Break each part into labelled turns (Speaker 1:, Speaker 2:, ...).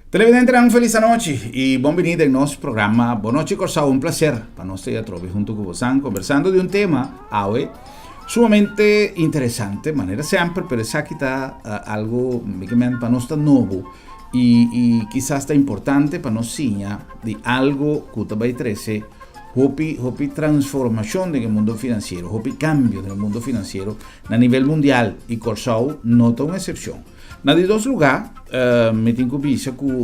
Speaker 1: Televidente, una feliz noche y bienvenido en nuestro programa Bonoche Corsao. Un placer para nosotros ya trovi junto con vos conversando de un tema hoy sumamente interesante, manera siempre, pero es aquí está algo que para nosotros nuevo y quizás está importante para nosotros de algo que está a 13 hopi transformación del mundo financiero, hopi cambio del mundo financiero a nivel mundial y Corsao no es una excepción. En dos lugares, me tengo que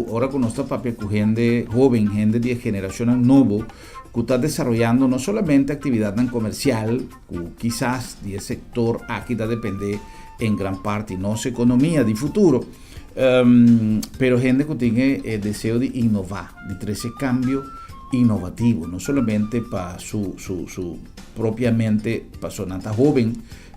Speaker 1: ahora con nuestra papel con gente joven, gente de generación nueva, que está desarrollando no solamente actividad comercial, que quizás de sector aquí depende en gran parte de nuestra economía de futuro, pero gente que tiene el deseo de innovar, de traer ese cambio innovativo, no solamente para su propiamente para su nata joven,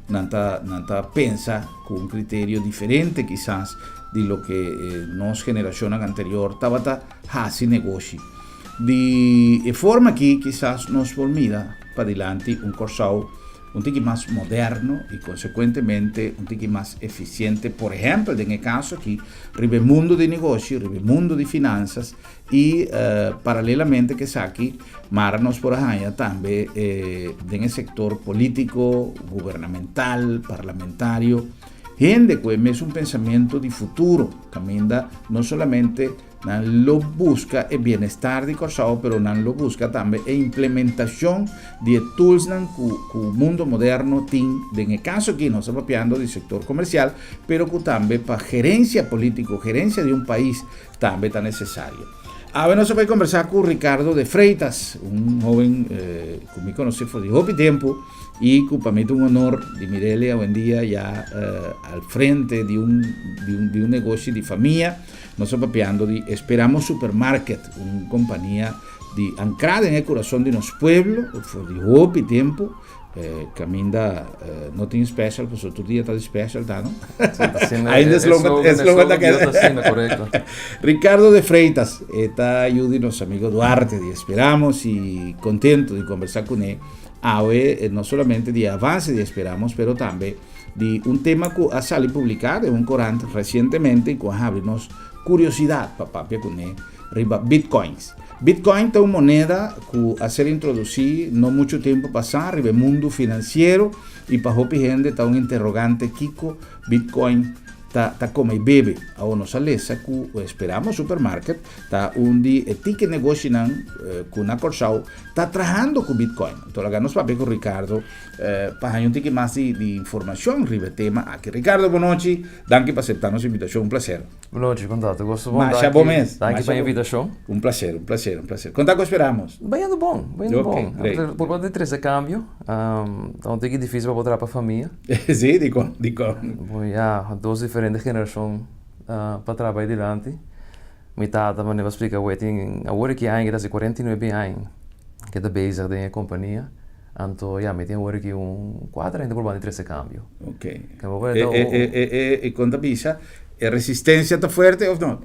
Speaker 1: nanta pensa con un criterio diferente quizás de lo que nos generación anterior estaba hace negocio de forma que quizás nos volvida para adelante un Corsao un tiki más moderno y consecuentemente un tiki más eficiente, por ejemplo en el caso aquí ribe mundo de negocio, ribe mundo de finanzas y paralelamente que aquí marnos por allá también en el sector político, gubernamental, parlamentario, gente que es un pensamiento de futuro, camina no solamente lo busca el bienestar de Corsao, pero lo busca también la implementación de tools que el mundo moderno tiene, en el caso aquí no estamos hablando del sector comercial, pero que también para gerencia política, gerencia de un país, también está necesario. Ahora se va a conversar con Ricardo de Freitas, un joven que me conocí por de tiempo y que para mí es un honor de mirarle hoy en día ya al frente de un negocio de familia. Nos estamos hablando de Esperamos Supermarket, una compañía anclada en el corazón de nuestro pueblo, por de tiempo. Camina no tiene special, pues otro día está de special, ¿no? Ainda es lo que correcto. Ricardo de Freitas está ayudando a nuestro amigo Duarte de Esperamos y contento de conversar con él. Hoy no solamente de avance de Esperamos, pero también de un tema que ha salido publicado en un corante recientemente y que ha abrirnos curiosidad para con él, riba Bitcoins. Bitcoin es una moneda que a ser introducida no mucho tiempo pasado en el mundo financiero y para mucha gente está un interrogante Kiko Bitcoin está como y bebe a una salesa que Esperamos Supermarket está un ticket negocio con una Corsao está trabajando con Bitcoin. Entonces acá nos va a ver con Ricardo para un ticket más de información sobre el tema aquí. Ricardo, buenas noches, gracias por aceptar nuestra invitación, un placer.
Speaker 2: Boa noite, contato. Gosto bom.
Speaker 1: Mas bom mês.
Speaker 2: Danke pela invitação.
Speaker 1: Um placer. Contar com Esperamos.
Speaker 2: Bem indo bom.
Speaker 1: Okay,
Speaker 2: por conta de ter esse câmbio, então tem que difícil para voltar para a família.
Speaker 1: Sim, digo.
Speaker 2: Bom, já, duas diferentes gerações para trabalhar adiante. Minha tata me vai explicar o que agora que ainda está 49 anos que está bezig na companhia. Então, já, me tem agora que 4 ainda por conta de esse câmbio.
Speaker 1: Ok. E conta bisa. ¿Resistência está fuerte ou não?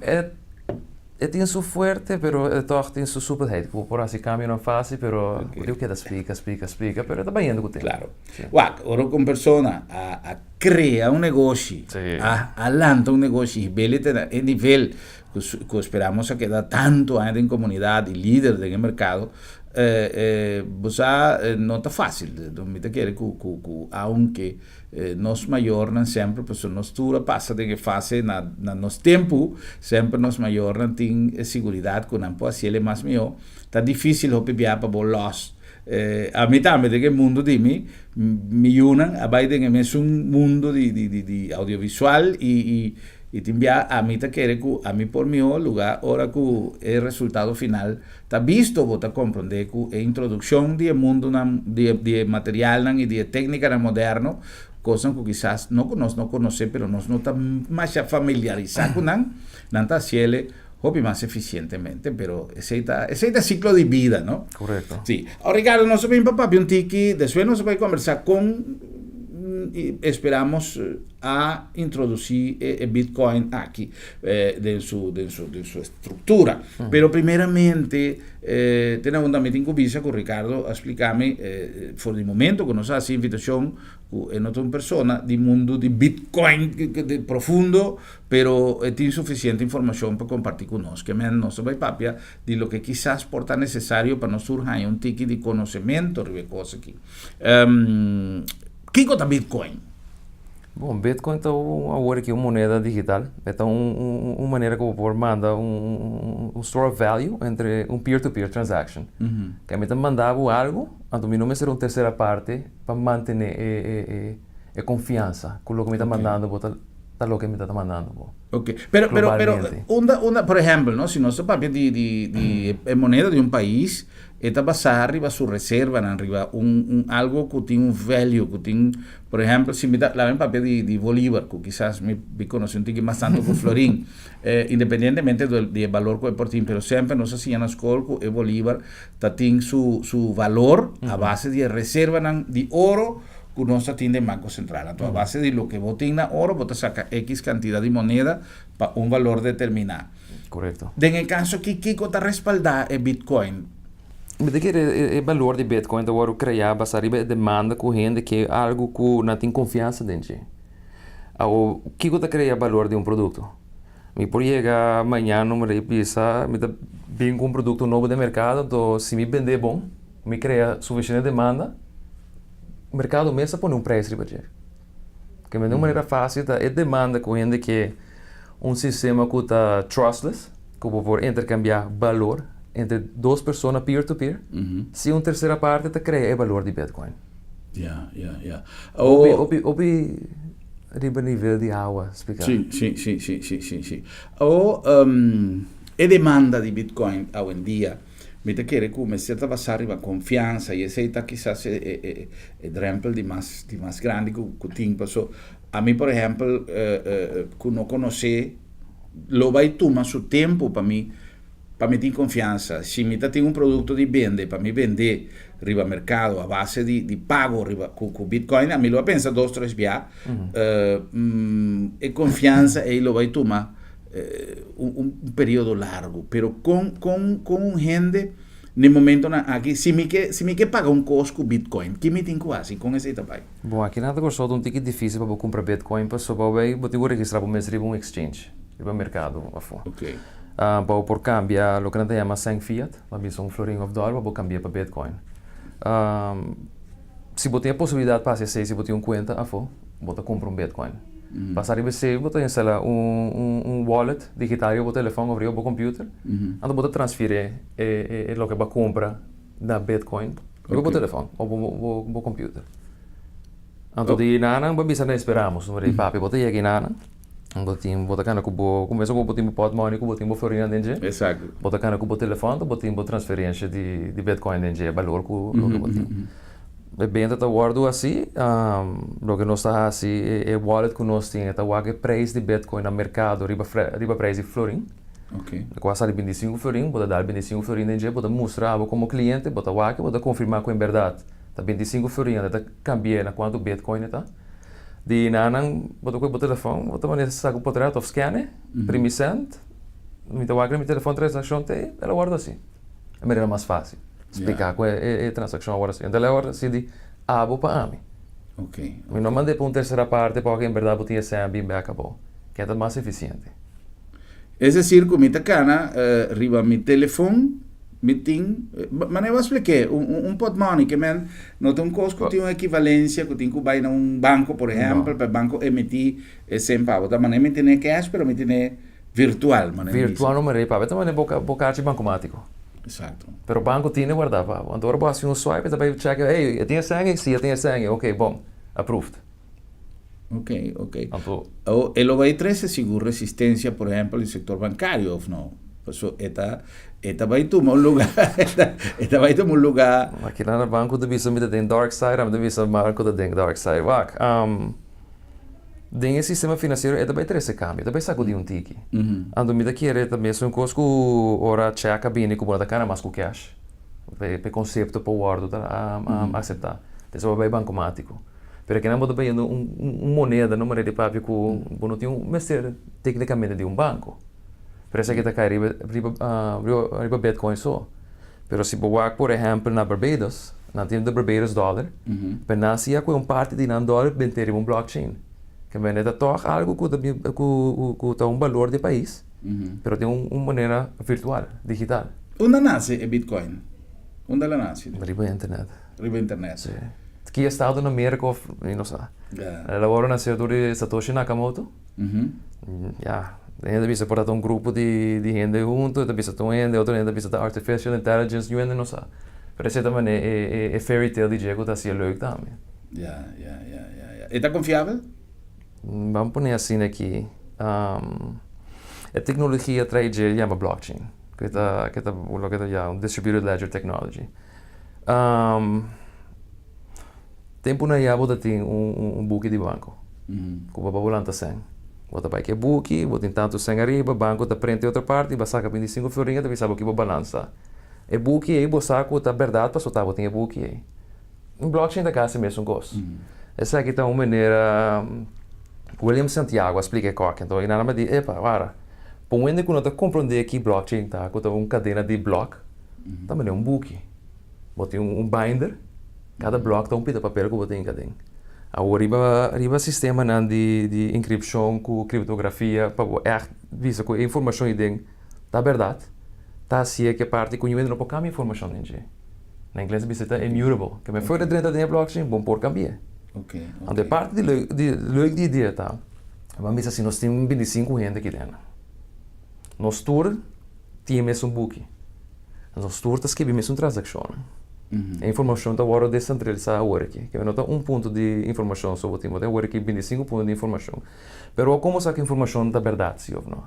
Speaker 2: Tem su fuerte, pero toch tem su superheid. Por assim caminho não fácil, pero eu quero explica, pero está bem indo com o tempo.
Speaker 1: Claro. Ora com persona a criar um negócio, a lançar um negócio e beleza em nível que esperamos a quedar tanto ainda em comunidade e líder do mercado, não está fácil. Não me quer que aunque nos maior não sempre pues nos tura passa de que fase na nos tempo sempre nos maior não tem segurança que não pode ser mais melhor tá difícil o pipiar para bolos a mim também de que mundo de mim me unan a vai de que é mundo de audiovisual e também a mim tá querer que a mim por meu lugar ora que o resultado final tá visto vou tá compreender que a introdução de mundo de material e de técnica moderno cosas que quizás no conoce, pero nos no está más familiarizado con no está haciendo hobby más eficientemente, pero ese es ciclo de vida, ¿no?
Speaker 2: Correcto.
Speaker 1: Sí. Ahora, Ricardo, no se ve papá, un tiki, después nos va a conversar con, esperamos a introducir el Bitcoin aquí, de su estructura. Pero primeramente, tenemos una meeting con Visa, con Ricardo, a explicarme, por el momento que nos hace invitación, não é uma pessoa do mundo de Bitcoin de profundo, pero tem suficiente informação para compartilhar conosco. Que nós vai papia de lo que quizás porta necessário para nós surgir um tique de conhecimento sobre coisa aqui. Que é Bitcoin?
Speaker 2: Bom, Bitcoin é agora aqui uma moeda digital. É uma maneira como por mandar um store of value entre um peer-to-peer transaction. Que a mim mandava algo, então não me ser uma terceira parte para manter a confiança com o que me está mandando, tá lo que me está mandando.
Speaker 1: Ok, pero por exemplo, ¿no? Si nós papel de moneda de um país, está basada arriba sua reserva, arriba algo que tem value, que tem, por exemplo, se me dá lá papel de Bolívar, que quizás me conhece um pouquinho mais tanto que Florim, independentemente do valor que é por ti, pero sempre nós assim na escola que Bolívar tem su valor a base de reserva de ouro que nós temos de Banco Central. Então, a base de lo que você tem na ouro, você saca X quantidade de moneda para um valor determinado.
Speaker 2: Correto.
Speaker 1: No caso que está respaldado é Bitcoin.
Speaker 2: Mas o valor de Bitcoin agora criar basado na demanda corrente que é algo que não tem confiança dentro. O que está criar valor de um produto? Me por chegar amanhã não me pensa, me vem com um produto novo de mercado, então se me vender bom, me cria suficiente demanda, o mercado começa a pôr um preço riba de. Que de uma maneira fácil é demanda corrente que um sistema que está trustless, que pode intercambiar valor entre duas pessoas peer-to-peer, se uma terceira parte te cria o valor de Bitcoin. Obi riba nível de água, explicar.
Speaker 1: Sim. A demanda de Bitcoin hoje em dia, me quer começar a basar em confiança e esse está quizás é exemplo de mais grande que tem passou. A mim, por exemplo, que não conhece, lo vai tomar seu tempo para mim ter confiança. Se me tem produto de venda, para me vender riba mercado a base de pago riba com Bitcoin, a mim lo pensa 2-3 dias, e confiança e lo vai tomar período largo, pero com gente no momento aqui, se me quer pagar custo com Bitcoin, que me tem quase com esse trabalho?
Speaker 2: Bom, aqui nada gostou de um ticket difícil para comprar Bitcoin, para só para vou registrar para um exchange, para mercado,
Speaker 1: Ok.
Speaker 2: Para por cambiar o que não tem mais sem fiat, para um florin of dollar, para cambiar para Bitcoin. Se você tem a possibilidade para acessar, se você tem conta, você compra Bitcoin. Passar você instala wallet digital no telefone ou no computer, então você transfere o que você compra na Bitcoin no telefone ou no computer. Então, de nada, você não esperamos, não é papi, você chega nada. Você cana com começa com o pot money, com o florinha dentro.
Speaker 1: Exato.
Speaker 2: Você cana com o telefone, você tem transferência de Bitcoin dentro, valor que você tem. Bem, está guardado assim, o que nós está assim, é o wallet que nós temos, está o preço de Bitcoin no mercado, riba preço de florin.
Speaker 1: Ok.
Speaker 2: Quase 25 florin, você dá 25 florin dentro, você mostrar como cliente, você confirmar que é verdade. Está 25 florin, está cambiando quanto Bitcoin está. De nanang boto ko telefone, boto man sa ko portrait of scanner, primi send, mi tawag mi telefone transaction te, ela guarda assim. É maneira mais fácil. Explicar qual é a transação agora assim. Então ela guarda assim de abo para ami.
Speaker 1: Ok.
Speaker 2: Mi não mandei para uma terceira parte para que em verdade botinha sem bem acabou. Que é mais eficiente.
Speaker 1: É decir, com minha cana, riba mi telefone, meeting, mas eu expliquei, pot money que não tem custo que tem uma equivalência que tem que vai num banco, por exemplo, para o banco emitir sem pago. Da maneira que tem cash, pero me tem virtual.
Speaker 2: Virtual não é pago, também é boca de bancomático.
Speaker 1: Exato.
Speaker 2: Pero o banco tinha guardar pago. Então agora você um swipe, você vai checar, hey, eu tenho sangue? Sim, eu tenho sangue. Ok, bom, approved.
Speaker 1: Ok. Então, ele vai trazer seguro resistência, por exemplo, no setor bancário, ou não? Então, esta vai tomar lugar. Esta vai tomar lugar.
Speaker 2: Aqui lá no banco de visa me tem dark side, mas de visa banco de dark side. Dentro do sistema financeiro, esta vai ter esse câmbio, esta vai sacudir tique. Ando me daqui é também um custo ora checa bem como da cara mais com cash. Pe conceito para o guardo aceitar. Então vai bancomático. Pero que não pode bem moneda, não maneira de papo que não tem mestre tecnicamente de banco. Parece que está caindo riba Bitcoin só. Pero se boa, por exemplo, na Barbados, não tem de Barbados dólar, mas não se há parte de um dólar bem ter um blockchain. Que é toch algo que tem um valor de país, mas tem uma maneira virtual, digital.
Speaker 1: Onde nasce o Bitcoin? Onde ela nasce?
Speaker 2: Riba internet.
Speaker 1: Riba internet.
Speaker 2: Sim. Aqui é Estado na América, não sei. Ela agora nasceu de Satoshi Nakamoto. Ja, ainda vista por um grupo de gente junto, ainda vista gente, outra ainda vista artificial intelligence, eu ainda não sei. Parece também é fairy tale de Diego, está sendo leuk também.
Speaker 1: Ja. Está confiável?
Speaker 2: Vamos pôr assim aqui. A tecnologia traz chama blockchain, que é um distributed ledger technology. Tempo na Yabo tem book de banco, que o babulanta sem. Você vai que é book, você tem tanto sem arriba, banco está prende outra parte, você saca 25 florinhas, você sabe que o balança. É book aí, você saca a verdade para soltar, você tem book aí. Em blockchain da casa mesmo gosto. Essa aqui está uma maneira. William Santiago explica qual então e nada mais diz, epa, para. Põe quando você compreender que blockchain tá, que uma cadeia de block, também é um book. Você tem um binder, cada block tem pita de papel que você tem em cada. Agora, sistema de encripção com criptografia, para ver que a informação aí está verdade, está assim que a parte que eu ainda não pode cambiar a informação dentro. Na inglês, isso é immutable, que me foi dentro da blockchain, bom por cambiar.
Speaker 1: Okay.
Speaker 2: A parte de ideia tá, vamos dizer assim, nós temos 25 gente aqui dentro. Nós tour temos um book. Nós tour escrevemos uma transação. A informação está agora descentralizada agora aqui. Que não está ponto de informação sobre o time, agora aqui 25 pontos de informação. Mas como sabe que a informação está verdade, se ou não?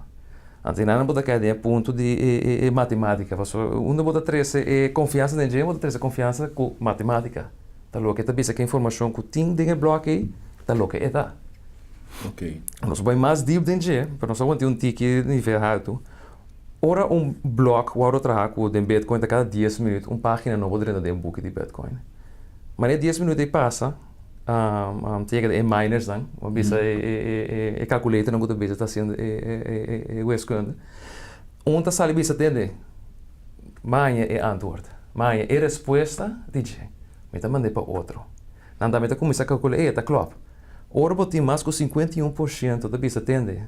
Speaker 2: Antes não pode cair ponto de matemática. Onde pode ter confiança em gente, pode ter confiança com matemática. Tá louco, tá pensa que a informação que tem dentro do bloco aí, tá louco, é tá.
Speaker 1: Ok.
Speaker 2: Nós vamos mais deep dentro, para nós vamos ter um ticket nível alto. Ora bloco, o trabalho com o Bitcoin, cada 10 minutos, página nova dentro do book de Bitcoin. Mas é 10 minutos e passa, tem que miners, não? Uma vez é calculator, não gosto de está sendo o esconde. Onde sai a vez atende? Manhã é antwoord. Manhã é resposta, diz. Me tá mandando para outro. Não dá, me tá começar a calcular, tá claro. Ora, botem mais que 51% da vez atende.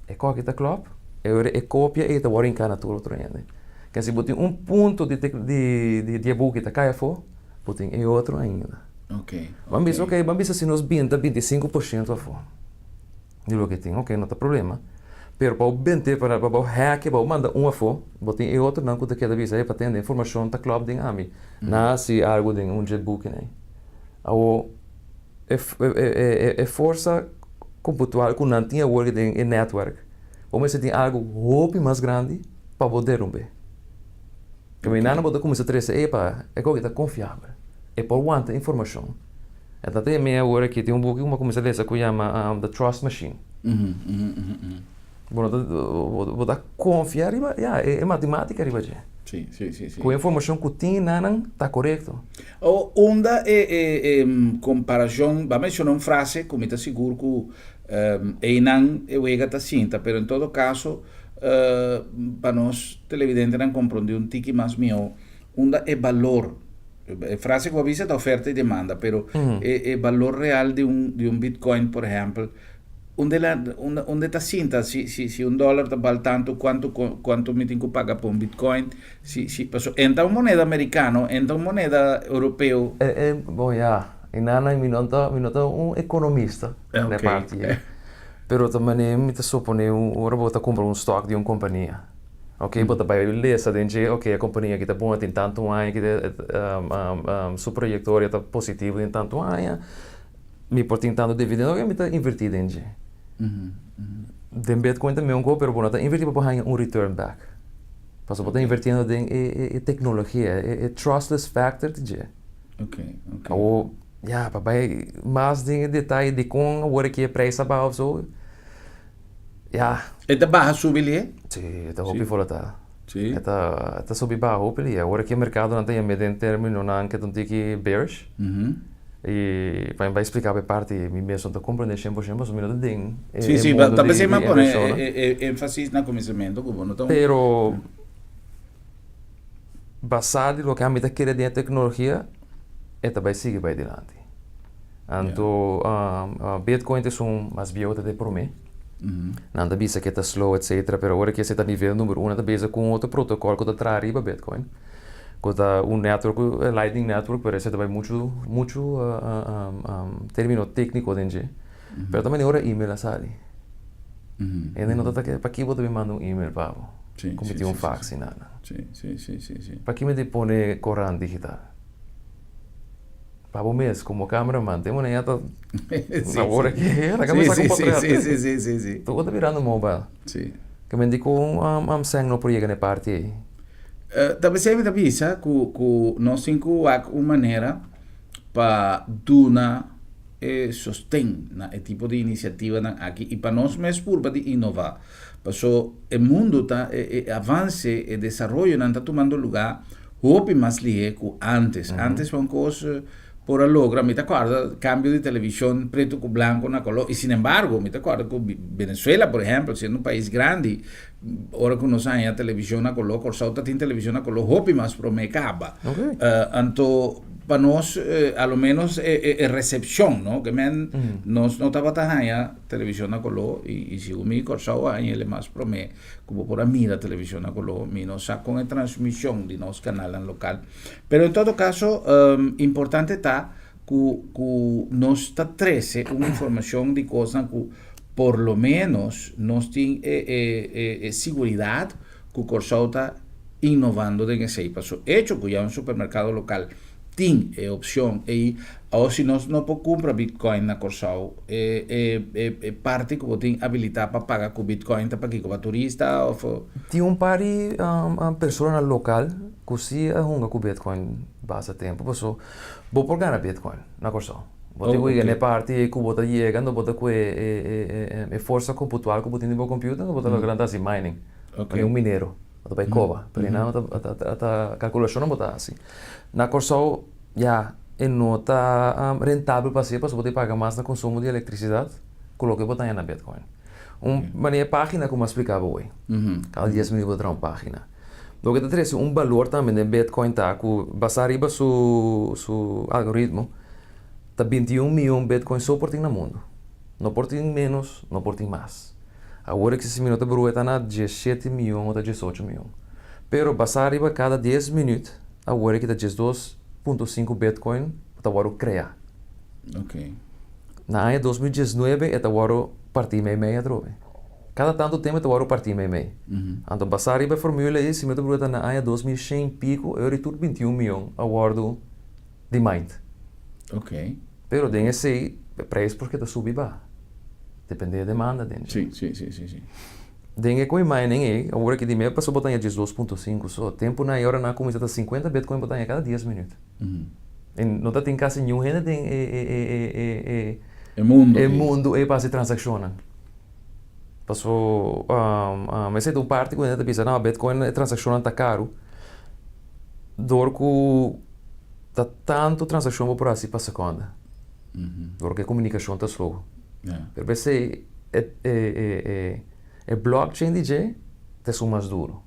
Speaker 2: É qual que tá claro? É cópia e tá agora em cana tudo outro ainda. Que se botem ponto de book que tá caia fora, botem é outro ainda.
Speaker 1: Ok.
Speaker 2: Vamos ver se nós 25% a fora. E o que tem, ok, não tem problema. Pero para o 20, para o hack, para o mandar a fora, botem é outro não, que cada vez é para ter informação tá claro de ami. Nasce algo de book, né? É força computacional que não tinha work em network. Vamos se tem algo roupa mais grande para poder romper. Que me não pode começar a trazer, é coisa que está confiável. É por quanta informação. Então tem meia hora que tem book, uma começa a ler que chama The Trust Machine. Bom, vou dar confiar, é matemática, riba.
Speaker 1: Sim.
Speaker 2: Com a informação que tem, não está correto.
Speaker 1: Onde comparação, vamos mencionar uma frase, como está seguro que não é a cinta, mas em todo caso, para nós, televidentes, não compreender um tique mais meu, onde é valor. A frase que avisa da oferta e demanda, mas é valor real de um Bitcoin, por exemplo. Onde está cinta? Se $1 vale tanto, quanto me tenho que pagar por um Bitcoin? Entra uma moneda americana, entra uma moneda europea.
Speaker 2: Bom, e não é um economista, na parte. Pero também me supõe ora vou comprar um estoque de uma companhia. Ok, bota para ele ler, ok, a companhia que está boa tem tanto ano, que sua trajetória está positiva tem tanto ano, me por tem tanto dividendo, ok, me está invertido em dia. Den Bitcoin também um pero bom, está invertido para ganhar um return back. Passo para invertindo em tecnologia, é trustless factor de dia.
Speaker 1: Ok.
Speaker 2: Ou papai mais de detalhe de como agora que é preço about so.
Speaker 1: É da barra subir?
Speaker 2: Sim, está hopi fora tá.
Speaker 1: Sim.
Speaker 2: Está subir barra hopi agora que o mercado não tem medo em termos não que tem que bearish. E vai explicar para parte me mesmo estou compreendendo 100% mas o meu ding.
Speaker 1: Sim, também se me põe ênfase no começamento como não tão.
Speaker 2: Pero basado no que a gente quer de tecnologia vai seguir para adiante. Então, Bitcoin é mais biota de por mim. Nada bisa que está slow, etc. Pero agora que você está nível número 1, está bisa com outro protocolo que está traz para Bitcoin. Que está network, Lightning Network, parece que vai muito termino técnico dentro. Pero também agora e-mail a sali. E não está que para que você me manda e-mail para como tem fax e nada.
Speaker 1: Sim.
Speaker 2: Para que me depone corrente digital? Para o mês, como cameraman, tem uma neta agora que a cabeça com portrait.
Speaker 1: Sim.
Speaker 2: Tu está virando mobile.
Speaker 1: Sim.
Speaker 2: Que me dico sang no projeto na parte aí.
Speaker 1: Talvez você me avisa que nós temos uma maneira para dar sostém na tipo de iniciativa aqui e para nós mesmo para inovar. Porque o mundo está avança e desenvolvimento não está tomando lugar hoje mais lié que antes. Antes foi uma coisa por a logra, me acuerdo, cambio de televisión preto con blanco na color, y sin embargo, me acuerdo que Venezuela, por ejemplo, siendo un país grande, ahora que nos hay televisión a color, Corsauta tiene televisión a color, hopi más pro me caba.
Speaker 2: Okay.
Speaker 1: Anto, para nos, a lo menos, recepción, ¿no? Que nos no estaba tan allá televisión a color, y si mi Corsau hay el más pro me, como por a mí la televisión a color, mi nos saca con transmisión de nos canal en local. Pero en todo caso, importante está que nos está 13 una información de cosas que por lo menos nos tiene seguridad que Corsau está innovando de ese paso. Hecho que ya un supermercado local tiene opción y ahora si no puede comprar Bitcoin na Corsau parte que tiene habilidad para pagar con Bitcoin para que como turista o
Speaker 2: tiene un par de personas local que sí juega con Bitcoin base tempo, pues vou por ganar Bitcoin na Corsau. Bote que na parte que bota llegando, bota que força computual que bota no computer, bota grande assim mining. Okay. Um mineiro. Bota para cova, para não a calculação não bota assim. Na Corsau já não está rentável para ser, porque você paga mais no consumo de eletricidade, coloque botar na Bitcoin. Maneira página como explicava hoje. Cada 10 minutos botar uma página. Lo que te trae un valor también de Bitcoin está que basar arriba su algoritmo está 21 millones de Bitcoin só por ti no mundo. No por ti menos, no por ti más. Agora que esse minuto bruto está na 17 milhões ou 18 milhões. Pero basar arriba cada 10 minutos, agora que está 12.5 Bitcoin, está agora criar.
Speaker 1: Ok.
Speaker 2: Na ano 2019, está agora partir meia droga. Cada tanto tempo tu agora partir meio. Então passar a formula aí, se me tu bruta na área 2100 pico, eu retorno 21 milhões agora de mind.
Speaker 1: Ok.
Speaker 2: Pero tem esse preço porque tu subi ba. Depende da demanda dentro.
Speaker 1: Sim.
Speaker 2: Tem que mining aí, agora que de meio passou botar 12.5 só. Tempo na hora na começa a 50 Bitcoin botar a cada 10 minutos. E não tá tem quase nenhum renda tem mundo é para se transacionar. Passou, mas é de parte quando a gente pensa, Bitcoin é transação está caro, dor que tá tanto transação por assim para segunda, dor que a comunicação está slow. Pero esse é blockchain DJ, é mais duro.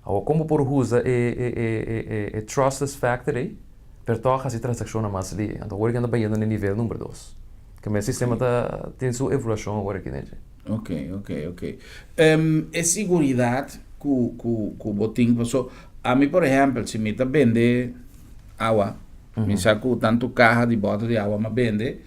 Speaker 2: Ou como por usa é trustless factory, per toca se transação mais ali, então agora que anda bem no nível número 2, que o meu sistema tem sua evolução agora aqui dentro.
Speaker 1: Ok. Es seguridad que botín pasó. A mí, por ejemplo, si me vende agua, me saco tanto caja de botas de agua, me vende,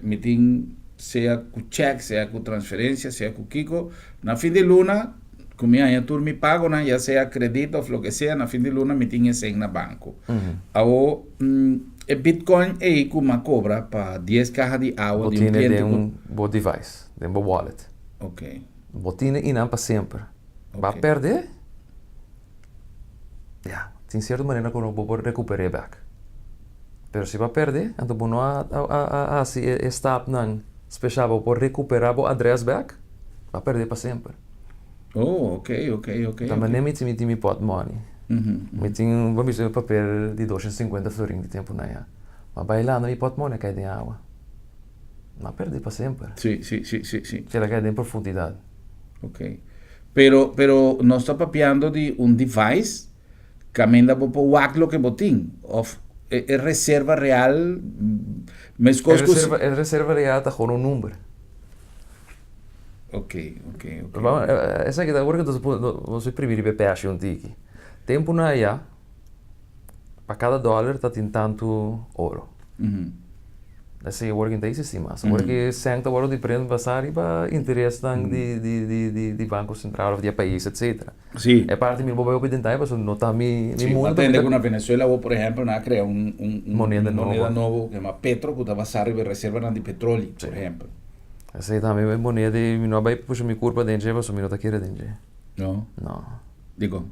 Speaker 1: me tiene, sea con cheque, sea con transferencia, sea con Kiko, na fin de luna, como ya tú me pago, ya sea crédito o lo que sea, na fin de luna me tiene ese en el banco. Ahora, el Bitcoin é como cobra para 10 cajas de agua
Speaker 2: de cliente. De um bom device, de um bom wallet.
Speaker 1: Ok.
Speaker 2: Botina e não para sempre. Okay. Vai perder? Tem certa maneira que eu vou recuperar back. Mas se vai perder, então vou não se está não especial para recuperar o address back, vai perder para sempre.
Speaker 1: Oh, ok.
Speaker 2: Também nem me tem pot money. Me tinha vamos um papel de 250 florins de tempo na ya. Mas bailando e pot money cai de água. Não perdi para sempre.
Speaker 1: Sim.
Speaker 2: Ela cai em profundidade.
Speaker 1: Ok. Pero nós está papeando de device que ainda vou pôr o lo que botin. reserva real, mas
Speaker 2: reserva real está com um número.
Speaker 1: Ok.
Speaker 2: Essa aqui agora que você primeiro BPH um tiki. Tempo na IA, para cada dólar está tem tanto ouro. Essa é agora que tem sistema. Agora que senta agora de prenda passar e para interesse de banco central ou de país, etc.
Speaker 1: Sim.
Speaker 2: É parte do meu papel de tentar, mas não está me
Speaker 1: mundo. Atende que na Venezuela, por exemplo, na crea
Speaker 2: moneda
Speaker 1: novo que chama Petro, que está basado em reserva de petróleo, por exemplo.
Speaker 2: Essa aí também é moneda e não vai puxar minha curva dentro, mas não está querendo dentro.
Speaker 1: Não. Digo.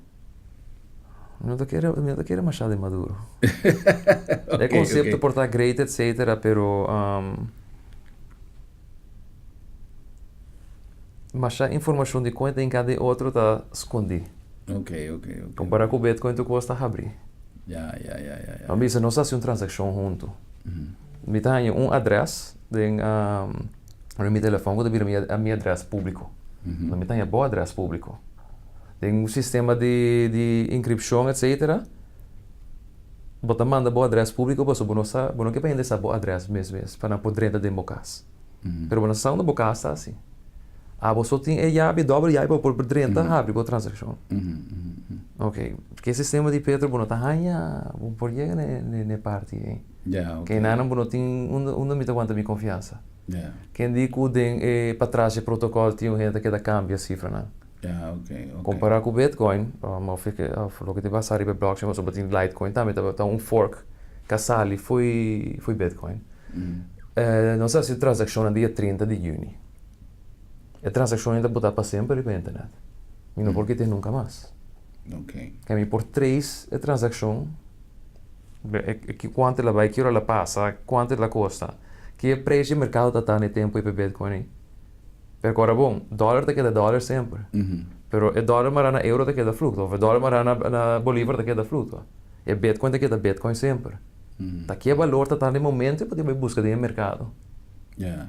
Speaker 2: Não está querendo Machado de Maduro. É conceito por estar great, etc. Pero Machado informação de conta em cada outro está escondido.
Speaker 1: Ok.
Speaker 2: Comparar com o Bitcoin, tu custa abrir.
Speaker 1: Ya.
Speaker 2: Mas não se faz uma transação junto. Me tem um adresse de meu telefone, eu tenho a minha adresse público. Me tem a boa adresse público. Tem um sistema de encripção, etc. Você manda boa adresse público, você não quer ainda essa boa adresse mesmo, para não poder dentro de bocas. Mas você não bocas está assim. Você tem a chave dobra e aí para por dentro abre a transação. Ok. Porque o sistema de Petro não está ganha, por que na parte aí. Que não tem onde me aguenta minha confiança. Quem diz que para trás o protocolo tem gente que cambia a cifra, não?
Speaker 1: Ok.
Speaker 2: Comparar com o Bitcoin, falou que te passar para blockchain, mas tem Litecoin também, tá um fork que a Sally foi Bitcoin. Não sei se a transação é dia 30 de junho. A transação ainda botar para sempre para a internet. E não porque tem nunca mais.
Speaker 1: Ok.
Speaker 2: Que por 3 a transação, quanto ela vai, que hora ela passa, quanto ela custa, que o preço de mercado está no tempo para Bitcoin. Porque agora, bom, dólar te queda dólar sempre. Pero o dólar mará na euro te queda fluto, o dólar mará na bolívar te queda fluto. E Bitcoin te queda Bitcoin sempre. Daqui o valor está no momento e pode buscar no mercado. A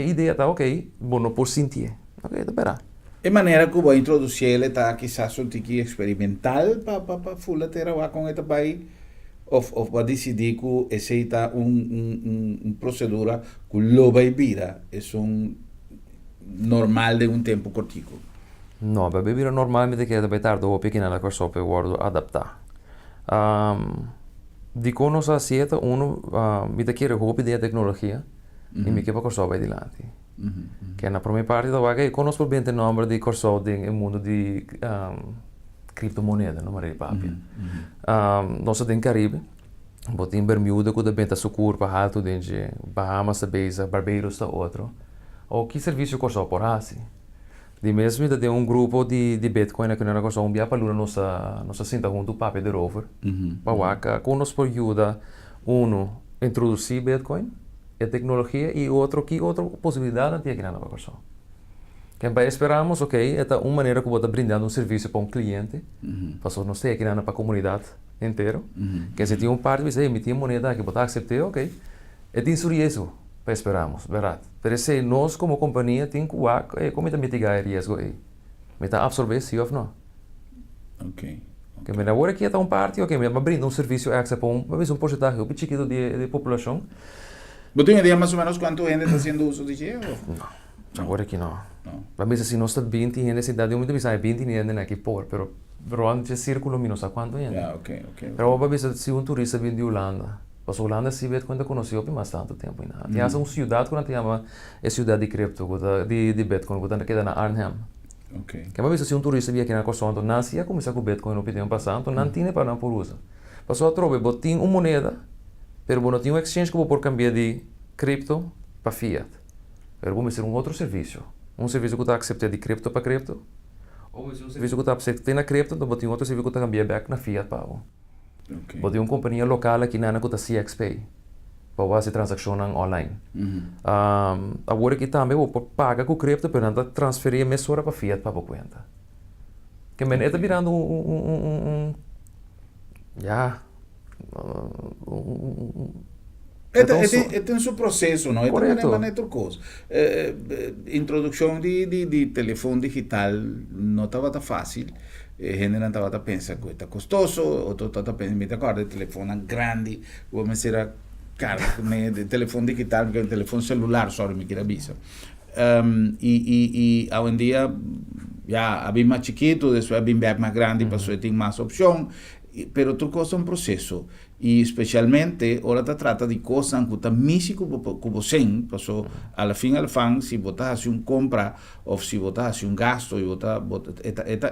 Speaker 2: ideia está ok, bom, não por sentir. Ok, tá bem.
Speaker 1: De maneira que vou introduzir ele está quizás um tiki experimental para full terra com este país. Ou vai decidir que essa é uma procedura que lo vai vira, é normal de um tempo curtico.
Speaker 2: Não, vai vira normalmente que vai tardar ou pequena coisa só para o adaptar. De como nós aceita, me quer roupa de tecnologia e me quer para coisa vai adiante. Que na primeira parte da vaga, conosco bem o nome de coisa no mundo de criptomoeda, não é papel. Nós temos Caribe, tem Bermuda que também está sucur para alto dentro, Bahamas também, Barbados está outro. Ou que serviço coisa por assim? De mesmo tem um grupo de Bitcoin que não é coisa via para nossa cinta junto papel de rover. Para vaca, conosco ajuda introduzir Bitcoin, a tecnologia e outra possibilidade não tem aqui na nova coisa. Que esperamos, ok, é uma maneira que eu estou brindando serviço para cliente, para nós ter aqui para a comunidade inteira. Que se tem parte, você emitir moneda que você aceitar, ok, é tem isso para esperamos, verdade. Mas se nós como companhia temos que como mitigar o risco aí, absorver sim ou não.
Speaker 1: Ok.
Speaker 2: Que me agora aqui é parte, ok, mas brinda serviço extra para um porcentagem pequeno de população.
Speaker 1: ¿Vos tienes idea más o menos cuánto gente está haciendo uso de geo?
Speaker 2: No, agora que não. Para mim, se nós estamos 20 gente, se dá de muito mais 20 gente aqui por, pero antes círculo menos a quanto gente.
Speaker 1: Ok.
Speaker 2: Pero para mim, se um turista vem de Holanda, porque Holanda se vê quando conheceu por mais tanto tempo ainda. Tem uma cidade que tem uma cidade de cripto, de Bitcoin, que queda na Arnhem.
Speaker 1: Ok.
Speaker 2: Que para mim, se um turista vem aqui na Costa Rica, nasce a começar com Bitcoin no tempo passado, não tinha para não por uso. Passou a trobe, botin uma moneda, pero não tinha um exchange que vou por cambiar de cripto para fiat. Pero vamos ser outro serviço. Serviço que está acceptado de cripto para cripto. Ou serviço que está acceptado na cripto, então botem outro serviço que está cambiando back na fiat para o. Botem uma companhia local aqui na que está CXPay. Para fazer transação online. Agora que também vou pagar com cripto, para não transferir a mesura para fiat para a conta. Que men está virando
Speaker 1: Este tem seu processo, não?
Speaker 2: Correto.
Speaker 1: Não é outra coisa. Introdução de telefone digital não estava tão fácil. Gente não estava pensando que está custoso, outro estava pensando, me acordo, de telefone grande, vou me ser caro, de telefone digital, porque é um telefone celular, só me queria avisar. E hoje em dia, já havia mais chiquito, depois havia mais grande, passou a ter mais opção, pero tudo custa um processo. E especialmente, ora se trata de coisas que está místico com você, passou, ao fim, se você faz compra, ou se você faz gasto, e você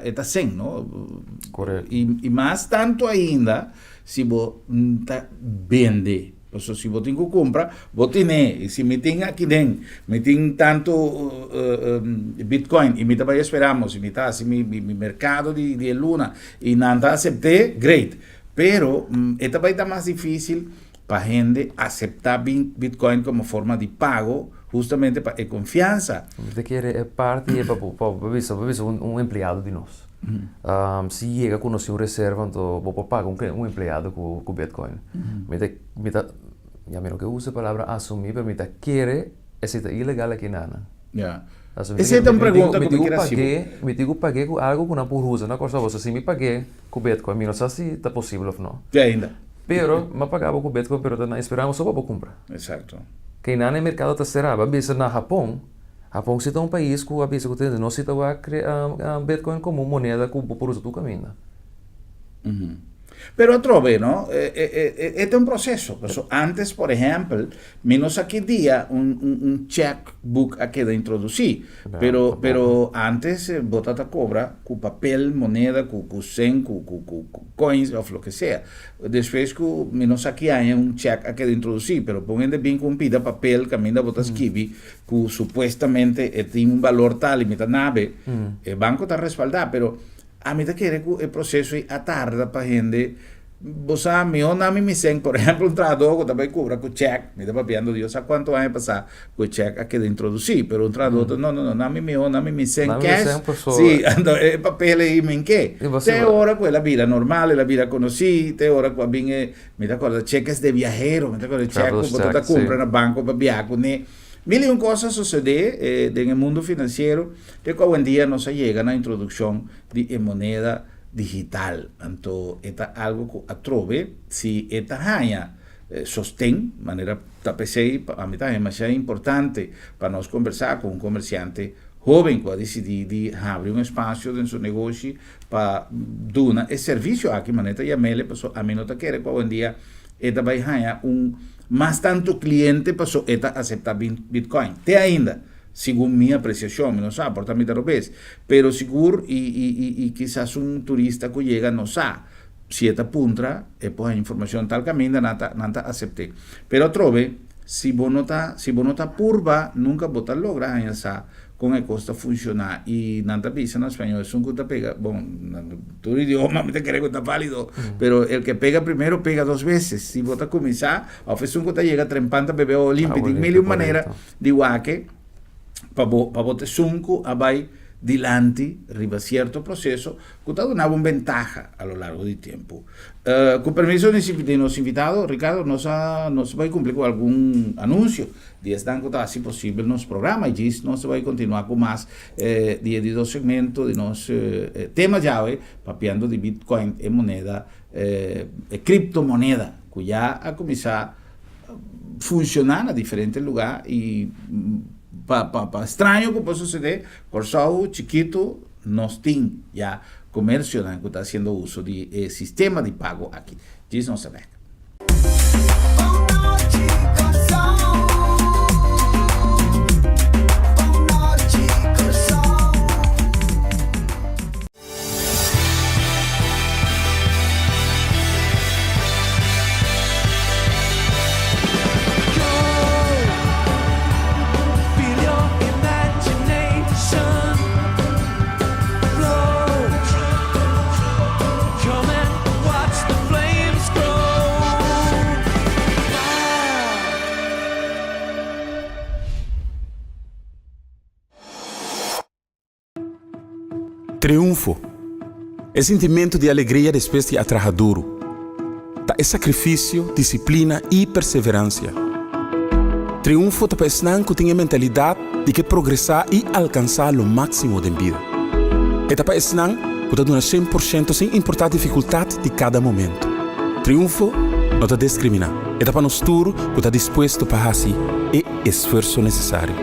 Speaker 1: está sem, não?
Speaker 2: Correto.
Speaker 1: E mais tanto ainda, se você vende. Porque se você tem que comprar, você tem. E se me tem aqui dentro, me tem tanto Bitcoin, e me também esperamos, e me está assim, mi mercado de Luna, e não está aceitando, great. Pero também está mais difícil para a gente aceitar Bitcoin como forma de pago, justamente para a confiança.
Speaker 2: Você quer parte para um empregado de nós. Se chega a conhecer uma reserva, então vou pagar um empregado com Bitcoin. Já menos que use a palavra assumir, mas me quer esse ilegal aqui nada.
Speaker 1: Essa é uma pergunta que eu queria saber.
Speaker 2: Me digo paguei com algo que não por usa, não costa você. Se me paguei com Bitcoin, não sei se está possível ou não.
Speaker 1: Ainda.
Speaker 2: Pero, me pagava com Bitcoin, pero não esperamos só para comprar.
Speaker 1: Exato.
Speaker 2: Que não é mercado está cerrado, mas na Japão se é um país que a visa que não se está a Bitcoin como moneda que por uso do caminho.
Speaker 1: Pero trove, ¿no? Este es un proceso. Antes, por ejemplo, menos aquí día un checkbook a que de introducir. Pero antes, botata cobra con papel, moneda, con cen, con coins, o lo que sea. Después, menos aquí hay un check a que de introducir. Pero pongan de bien con pida papel, camina botas kiwi, que supuestamente tiene un valor tal y meta nave. El banco está respaldado, pero a mí te quiere que el proceso atarda para gente. Vos sabes, mi onda me dicen, por ejemplo, un traductor que también cobra con check. Me está papiando Dios a cuánto va a pasar con check a que de introducir. Pero un traductor, no, a mí me dicen cash. Sí, el papel y me en qué. Te ahora pues la vida normal, la vida conocida. Te ahora pues bien, me te acuerdas, cheques de viajero. Me te acuerdas, cheques que te compras en el banco para viajar. Mil y un cosas sucede en el mundo financiero que hoy en día no se llega a la introducción de moneda digital. Entonces, es algo que atrove, si esta haya sostén, de manera tapecei, a mí también es importante para nos conversar con un comerciante joven que decidir abrir un espacio en su negocio para dar el servicio a que manera llamele, a mí no te quiere que hoy en día esta vai haya mais tanto cliente passou a aceitar Bitcoin. Tem ainda, segundo minha apreciação, não sabe, por também talvez, pero seguro e quizás um turista que chega não sabe se esta puntra é por a informação tal caminho não aceitar. Pero trove, se você não está purba, nunca você logra essa com a costa funcionar e não está pensando em espanhol, é um que pega, bom, todo idioma me quer que está válido, pero el que pega primeiro pega duas vezes. Se você começar, a fazer um que chega trempando bebê olímpico, de mil maneiras de que para você sunco vai dilante, arriba cierto proceso, que está dando una ventaja a lo largo del tiempo. Con permiso de nuestro invitado, Ricardo, nos va a cumplir con algún anuncio. Y están que así posible en nuestro programa y nos va a continuar con más de dos segmentos de nuestros temas llave, papeando de Bitcoin en moneda, criptomoneda, que ya ha comenzado a funcionar en diferentes lugares y para estranho que pode suceder, Corsau, chiquito, nós tem já comércio que está fazendo uso de sistema de pago aqui. Diz não saber.
Speaker 3: Triunfo é sentimento de alegria depois de trabalho duro. É sacrifício, disciplina e perseverança. Triunfo te pesnan que tem a mentalidade de que progressar e alcançar o máximo da vida. Etapa pesnan que te dona 100% sem importar a dificuldade de cada momento. Triunfo não te discrimina. Etapa no futuro que está disposto para fazer o esforço necessário.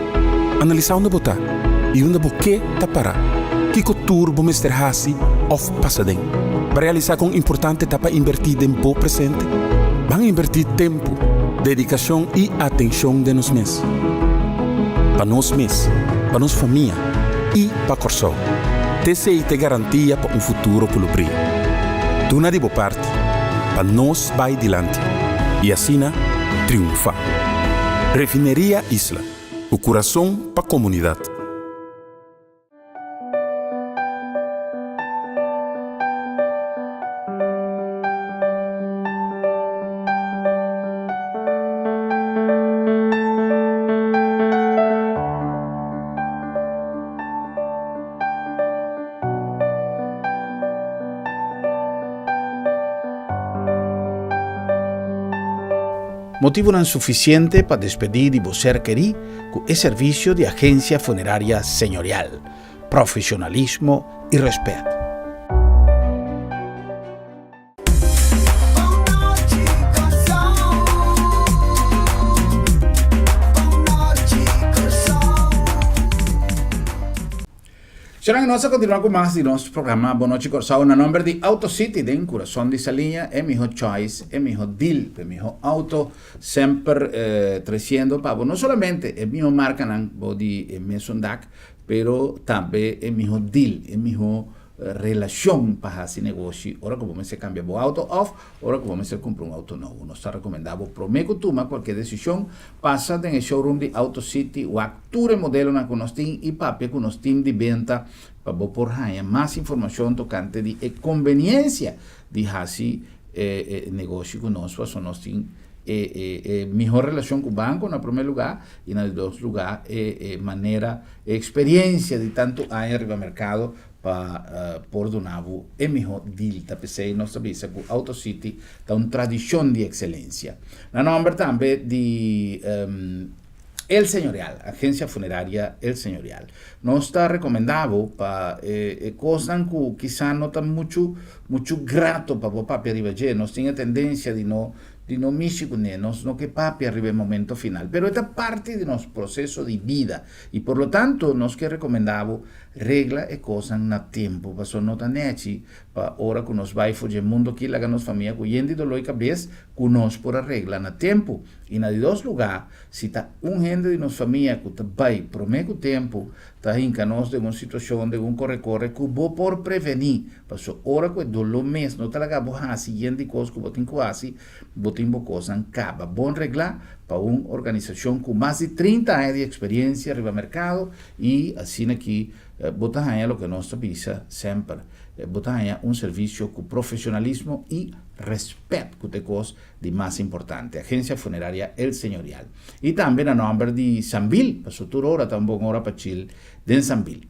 Speaker 3: Analisar onde botar e onde você está parar. Que cultura você está fazendo ou passadem. Para realizar com importante etapa invertir em bom presente. Vão invertir tempo, dedicação e atenção de nós mesmos. Para nós mesmos, para nossa família e para o Corsol. TCI te garantia para um futuro pelo brilho. Tu na de boa parte, para nós vai adiante. E assim, triunfa. Refineria Isla, o coração para a comunidade.
Speaker 1: Motivo não suficiente para despedir de você querer com o serviço de agência funerária senhorial, profissionalismo e respeito. Será que nós continuamos com mais de nosso programa Boa Noite Corsao na nome de AutoCity, em coração de Salinha, é meu choice, é meu deal, é meu auto, sempre crescendo para não somente é minha marca não de meu sondac, pero também é meu deal, é meu relação para esse negócio. Ora que você cambia o auto off, ora que você compra um auto novo. Nós está recomendado para mim que toma qualquer decisão, passa no showroom de AutoCity, o acture modelo na que nós temos e papel que nós temos de venda para por aí mais informação tocante de conveniência de esse negócio que nós temos melhor relação com o banco, no primeiro lugar, e no segundo lugar, maneira, experiência de tanto anos no mercado para por donavo é melhor deal. Tapecei nós sabemos que o AutoCity tem uma tradição de excelência. Na nome também de El Señorial, agência funerária El Señorial. Nós está recomendado para coisas que quizás não estão muito grato para o papi arriba. Nós temos a tendência de não mexer com nós, não que papi arriba no momento final. Pero esta parte de nosso processo de vida e por lo tanto nós que recomendamos regla e coisas na tempo, para não estar nechi para hora que nós vai fugir mundo que lá nossa família com gente dolor e cabeça que nós por a regla na tempo e na de dois lugares se está gente de nossa família que vai por meio tempo está em nós de uma situação de corre que vou por prevenir para hora que dolor mês não está lá boa seguinte coisa que botem quase botem coisa acaba bom regla para uma organização com mais de 30 anos de experiência no mercado e assim aqui botar aí o que nós sabemos sempre botar aí serviço com profissionalismo e respeito que é coisa de mais importante. Agência funerária El Señorial. E também a nome de Sambil, para futuro hora também hora para Chile, de Sambil.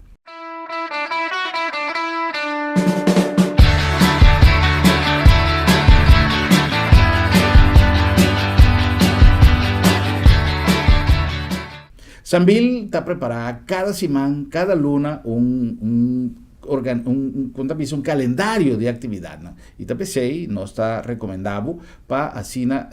Speaker 1: Sambil está preparada cada semana, cada luna, um calendário de atividade. Né? E também nós está recomendado para assinar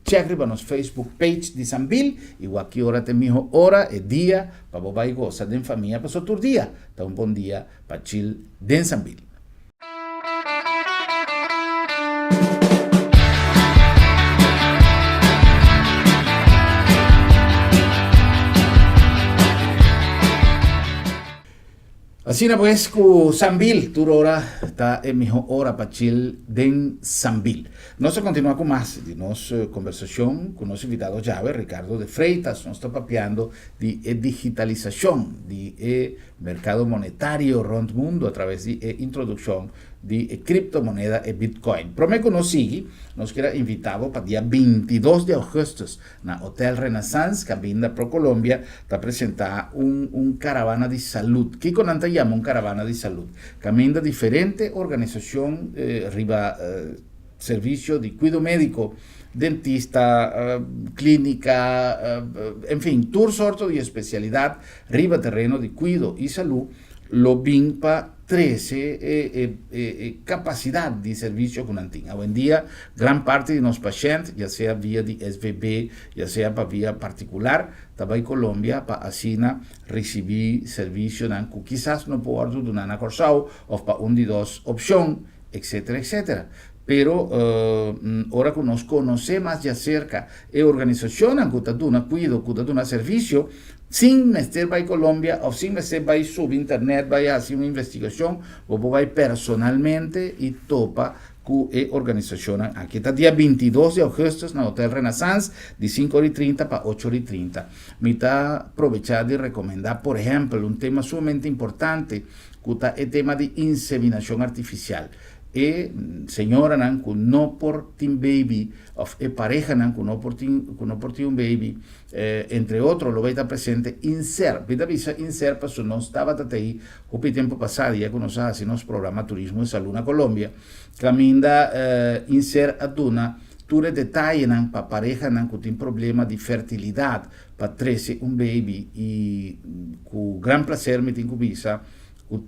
Speaker 1: check para nosso Facebook page de Sambil, igual que hora tem hora e dia para você gostar de família para outro dia. Então, bom dia para Chile de Sambil. Assim, pues, com Sambil, toda hora está a melhor hora para Chile de Sambil. Nós continuamos com mais de nossa conversação com nosso convidado chave, Ricardo de Freitas. Nós estamos papeando de digitalização de mercado monetário rond mundo através de introdução de criptomoeda e Bitcoin. Prometo que nos sigue, nos quero invitar para dia 22 de agosto na Hotel Renaissance, que vinda para Colômbia, para apresentar caravana de saúde. Que con anta llama caravana de saúde? Caminda diferente organização, arriba serviço de cuidado médico dentista, clínica, en fin, tur sorto de especialidad, riba terreno de cuido y salud, lo bin pa 13 capacidad de servicio con antigua. Hoy en día, gran parte de los pacientes, ya sea vía de SVB, ya sea para vía particular, estaba en Colombia para asina recibir servicio quizás no puedo dar una corsao o para un de dos opción, etcétera, etcétera. Pero ahora que nos conocemos más de cerca, organización que está dando cuido, que está dando servicio, sin estar para Colombia o sin estar para sub internet, vaya a hacer una investigación, o va personalmente y topa con la organización. Aquí está día 22 de agosto en el Hotel Renaissance, de 5:30 para 8:30. Me está aprovechando de recomendar, por ejemplo, un tema sumamente importante, que está el tema de inseminación artificial. Señora que no por team baby, o pareja que no por team baby, entre otros, lo va a estar presente INSER. Vida visa INSER, pues no estaba ahí, un tiempo pasado, ya conocemos así nos programa Turismo de Salud en Colombia, caminda INSER aduna, ture detalles para pareja que tiene problema de fertilidad, para 13 un baby, y con gran placer me tengo visa,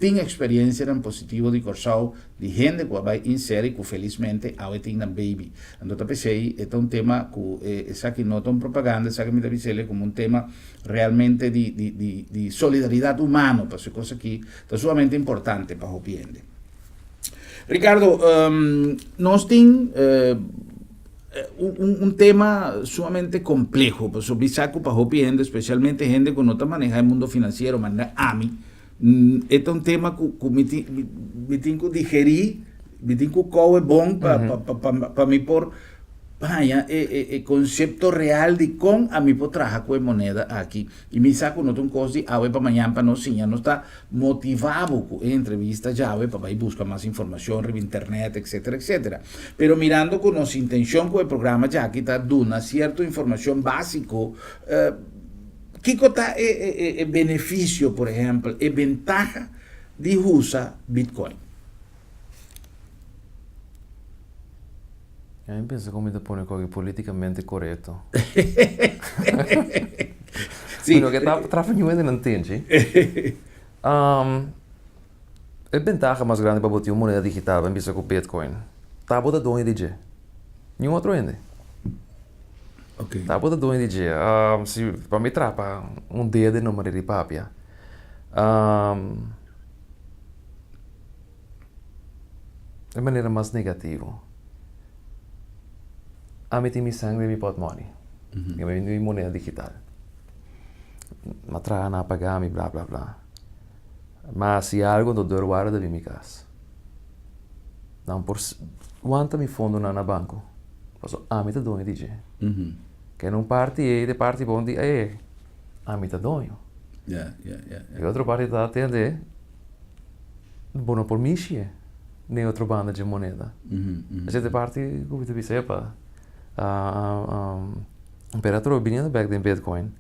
Speaker 1: tem experiência em positivo de corsau de gente que vai inserir que felizmente ao tem na baby. Então pensei é um tema que essa que não tão propaganda, essa que me deve ser como um tema realmente de solidariedade humana, para essa coisa que é sumamente importante para o cliente. Ricardo, nós temos un tema sumamente complejo, pues bisaco para o cliente, especialmente gente que não maneja o mundo financeiro, maneja este é um tema que me tenho que digerir, me tenho que comer bom para mim por o conceito real de como a mim por trabalhar com a moneda aqui. E me saco não tem coisa de hoje para amanhã para nós sim, não está motivado com a entrevista já para ir buscar mais informação na internet, etc, etc. Pero mirando com nossa intenção com o programa já aqui está dando certa informação básica. ¿Qué cosa es beneficio, por ejemplo, es ventaja de usar Bitcoin?
Speaker 2: Eu penso como te pone algo politicamente correto.
Speaker 1: Sim.
Speaker 2: Pero que está fazendo não entende. A ventaja mais grande para botar uma moneda digital, eu penso com Bitcoin. Tá botando dono de nenhum outro ende.
Speaker 1: Okay.
Speaker 2: Tá botando dono de se para me trapa um dedo no número de papia. De maneira mais negativa. A mim tem minha sangue, meu portmoney. Eu tenho moneda digital. Matra na pagar, me blá blá blá. Mas se algo do dor guarda de minha casa. Não por quanto me fundo na banco. Passo a mim tá dono de que não parte de parte bom de a mim tá dono. E outra parte tá atender. Bom por mim nem outra banda de moneda. Essa parte como te disse para imperator opinião back in Bitcoin.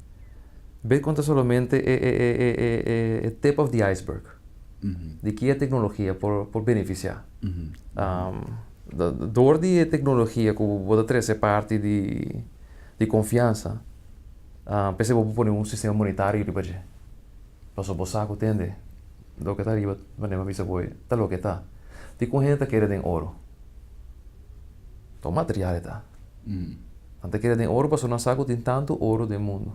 Speaker 2: Bitcoin é somente o tip of the iceberg. De que a tecnologia por beneficiar. Door die tecnologia que pode trazer parte de confiança, pensei vou pôr sistema monetário de budget. Passou por saco entende? Do que tá ali, mas nem avisa boi, tá lo que tá. De com gente que tem ouro. Então material tá. Ante que tem ouro, passou na saco tem tanto ouro do mundo.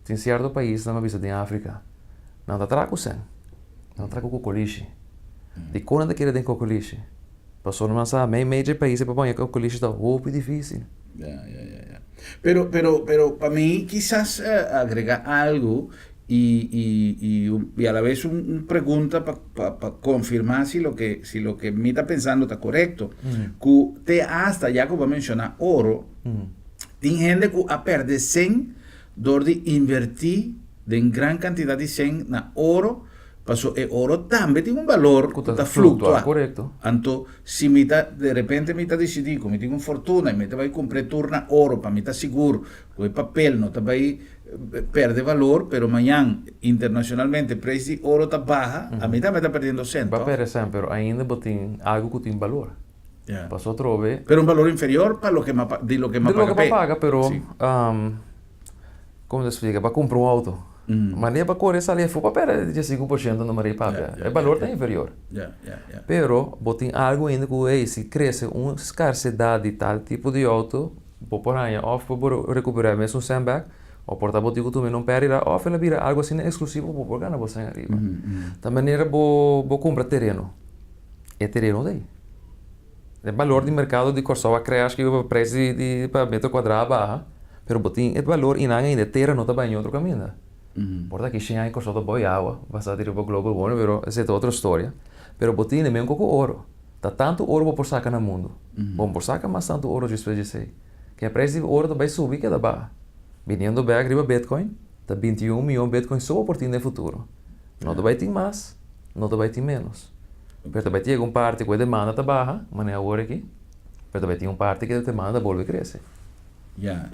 Speaker 2: Tem certo país na avisa tem África. Não tá trago sen. Não trago cocoliche. De quando que tem cocoliche? Passou numa sa major país para banhar cocoliche tá muito difícil.
Speaker 1: Pero para mí quizás agregar algo y a la vez una pregunta para confirmar si lo que me está pensando está correcto. Que te hasta ya como mencionar oro, tiene gente que a perder 100 de invertir en gran cantidad de 100 na oro. Pasó el oro también tiene un valor que está fluctuando.
Speaker 2: Correcto.
Speaker 1: Entonces, si de repente me está decidiendo, me tengo una fortuna y me voy a comprar turna oro para me está seguro, que el papel no está ahí, pierde valor, pero mañana internacionalmente el precio de oro está baja, a mí también está perdiendo centavos.
Speaker 2: Va a perder, pero ainda tem algo que tem valor.
Speaker 1: Yeah.
Speaker 2: Pasó trove.
Speaker 1: Pero un valor inferior para lo que más de lo que más
Speaker 2: De lo que
Speaker 1: paga.
Speaker 2: paga, pero
Speaker 1: Sí.
Speaker 2: como se explica, para comprar um auto. Maria para correr salir foi para de 5% no Maria Papia. O valor está inferior.
Speaker 1: Yeah.
Speaker 2: Pero botem algo ainda que se cresce uma escassidade de tal tipo de auto, por aí, ou por recuperar mesmo um sandbag, ou por estar botigo também não perde, ou ela vira algo assim exclusivo para ganhar você arriba. Da maneira bo compra terreno. É terreno daí. O valor de mercado de Corsol a criar, acho que o preço de para metro quadrado barra, pero botem o valor e ainda terreno também em outro caminho. Por aqui tinha em Corsol da boiawa, passar de para global warming, pero essa é outra história. Pero botem é mesmo com ouro. Tá tanto ouro por sacar no mundo. Bom por sacar mais tanto ouro de sei. Que o preço de ouro também subir que da barra. Vindo bem arriba Bitcoin, tá 21 milhões de Bitcoin só por ti no futuro. Não vai ter mais, não vai ter menos. Pero também tem uma parte que a demanda está baixa, mas é agora aqui. Pero também tem uma parte que a demanda volta a crescer.
Speaker 1: Yeah.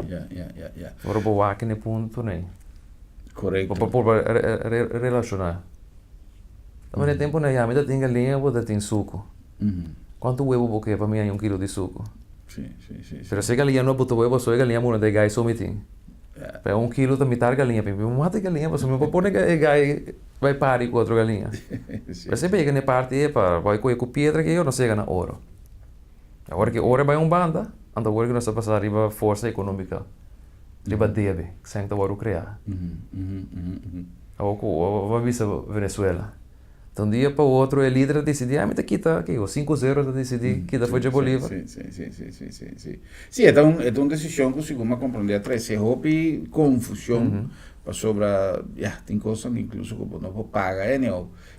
Speaker 2: Agora vou aqui no ponto nem.
Speaker 1: Correcto.
Speaker 2: Para relacionar. Também no tempo na yamita tem galinha ou tem suco. Quanto huevo porque para mim é 1 quilo de suco?
Speaker 1: Sí.
Speaker 2: Pero se galinha não botou huevo, só é galinha muna de gai só mitim. Para 1 quilo também tá galinha, para mim mata galinha, mas me propõe que gai vai parir com outra galinha. Mas sempre chega na parte é para vai com pedra que eu não sei na ouro. Agora que ouro vai banda, anda agora que nós está passar riba força econômica. Riba deve, que sem tá ouro criar. Agora vai visa Venezuela. Então, dia para o outro, o líder decidiu, me quita aqui, o 5-0 decidiu, quita foi de Bolívar.
Speaker 1: Sim. Sim, é uma decisão que se como compreender atrás, é houve confusão sobre, tem coisas incluso que não vou pagar,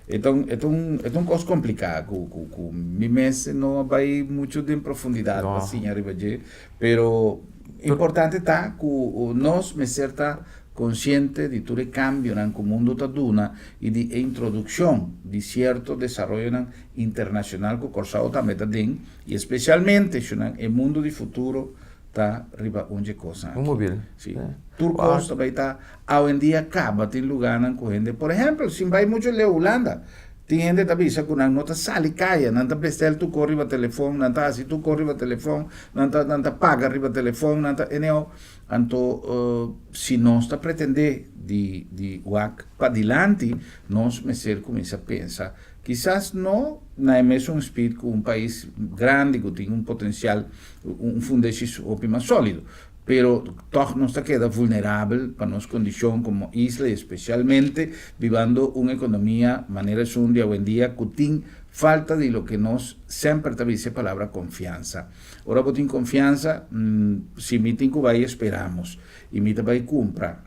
Speaker 1: então é uma coisa complicada, que me mês não vai muito de profundidade, assim, arriba de, pero importante tá que nós me certa consciente de todo el cambio en el mundo taduna y de introducción de cierto desarrollo internacional que Corsao también tiene y especialmente en el mundo de futuro está arriba una cosa.
Speaker 2: Un móvil.
Speaker 1: Sí. Turcos también está hoy en día acaba en lugar con gente. Por ejemplo, si vai mucho en Holanda, tem gente que avisa que não está sali caia, não está prestel tu corre para telefone, não está assim tu corre para telefone, não está paga riba telefone, não está então se nós está pretender de WAC para adiante, nós mesmo começa a pensar, quizás não na mesmo espírito que país grande que tem potencial, fundamento óptimo sólido. Pero toch nos queda vulnerável para nossa condição como isla, especialmente vivendo uma economia maneira de hoje em dia que tem falta de lo que nós sempre dice a palavra confiança. Ora, tem confiança, se me tem que vai esperamos, e me vai comprar,